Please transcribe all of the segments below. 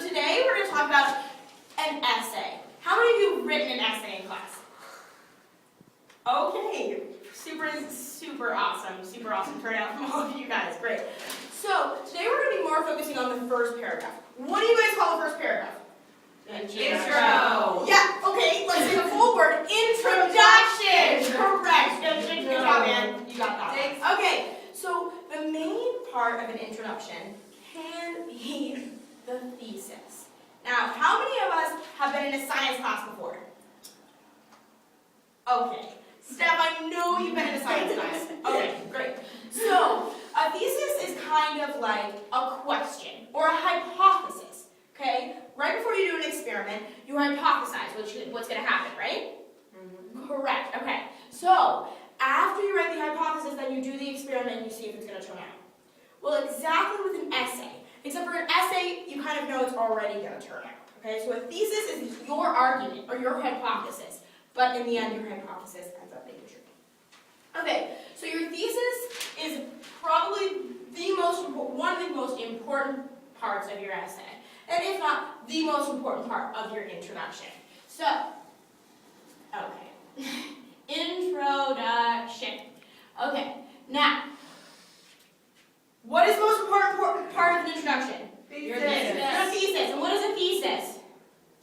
today we're going to talk about an essay. How many of you have written an essay in class? Okay, super awesome turnout from all of you guys, great. So, today we're going to be more focusing on the first paragraph. What do you guys call the first paragraph? Intro. Yeah, okay, let's say the full word, introduction. Correct, good job, man, you got that. Thanks. Okay, so the main part of an introduction can be the thesis. Now, how many of us have been in a science class before? Okay. Steph, I know you've been in a science class. Okay, great. So, a thesis is kind of like a question or a hypothesis, okay? Right before you do an experiment, you hypothesize what's going to happen, right? Mm-hmm. Correct, okay. So, after you write the hypothesis, then you do the experiment and you see if it's going to turn out. Well, exactly with an essay. Except for an essay, you kind of know it's already going to turn out, okay? So a thesis is your argument or your hypothesis, but in the end, your hypothesis ends up being true. Okay, so your thesis is probably one of the most important parts of your essay, and if not, the most important part of your introduction. So, okay, introduction. Okay, now, what is the most important part of an introduction? Thesis. Your thesis. And what is a thesis?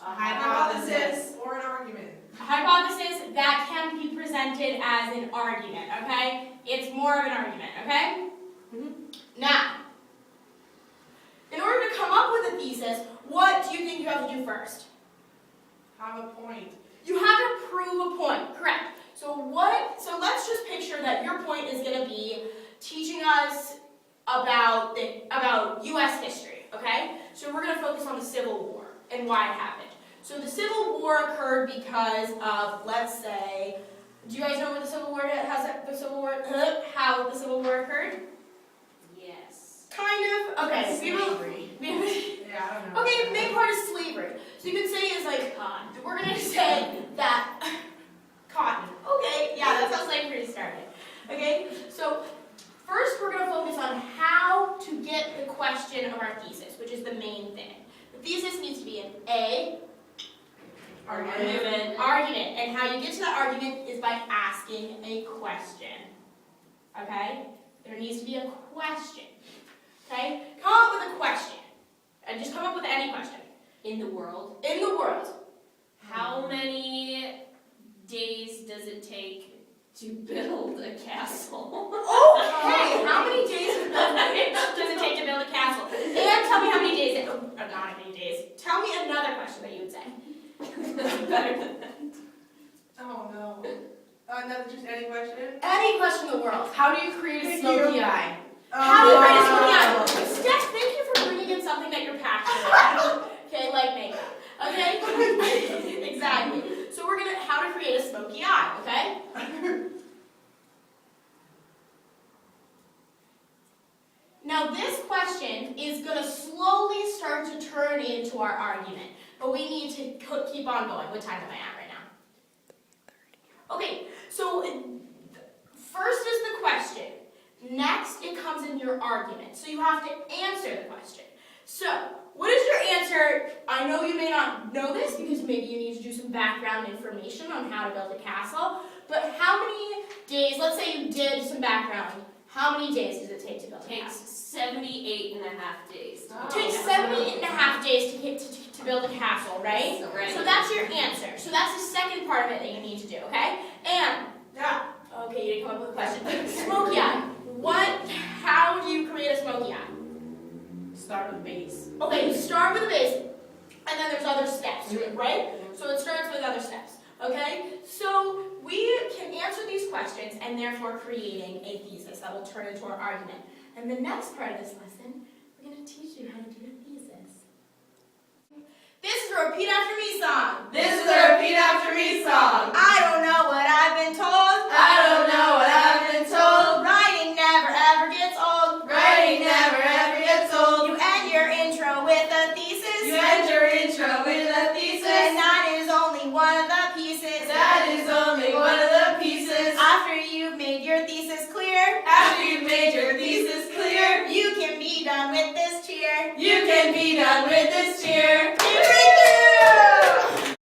A hypothesis or an argument. A hypothesis that can be presented as an argument, okay? It's more of an argument, okay? Now, in order to come up with a thesis, what do you think you have to do first? Have a point. You have to prove a point, correct. So let's just picture that your point is going to be teaching us about U.S. history, okay? So we're going to focus on the Civil War and why it happened. So the Civil War occurred because of, let's say, do you guys know what the Civil War how the Civil War occurred? Yes. Kind of. Okay. Slavery. Yeah, I don't know. Okay, the main part is slavery. So you could say is like cotton. We're going to say that cotton. Okay, yeah, that's how slavery started. Okay, so first, we're going to focus on how to get the question of our thesis, which is the main thing. The thesis needs to be an argument. And how you get to that argument is by asking a question. Okay? There needs to be a question. Okay? Come up with a question. And just come up with any question. In the world. In the world. How many days does it take to build a castle? Okay, how many days does it take to build a castle? And tell me how many days, not how many days, tell me another question that you would say. Better than that. Oh no. Another just any question? Any question in the world. How do you create a Thank smoky you. eye? How do you create a smoky eye? Steph, thank you for bringing in something that you're passionate about. Okay, like makeup. Okay? Exactly. So we're gonna, how to create a smoky eye, okay? Now this question is going to slowly start to turn into our argument, but we need to keep on going. What time am I at right now? Okay, so first is the question. Next, it comes in your argument. So you have to answer the question. So, what is your answer? I know you may not know this because maybe you need to do some background information on how to build a castle, but how many days, let's say you did some background, how many days does it take to build a castle? 78.5 days. It takes 78.5 days to build a castle, right? So that's your answer. So that's the second part of it that you need to do, okay? And, okay, you didn't come up with a question. Smoky eye. How do you create a smoky eye? Start with base. Okay, you start with a base, and then there's other steps to it, right? So it starts with other steps, okay? So we can answer these questions and therefore creating a thesis that will turn into our argument. And the next part of this lesson, we're going to teach you how to do a thesis. This is a repeat after me song. This is a repeat after me song. I don't know what I've been told. I don't know what I've been told. Writing never ever gets old. Writing never ever gets old. You end your intro with a thesis. You end your intro with a thesis. And that is only one of the pieces. That is only one of the pieces. After you've made your thesis clear. After you've made your thesis clear. You can be done with this cheer. You can be done with this cheer.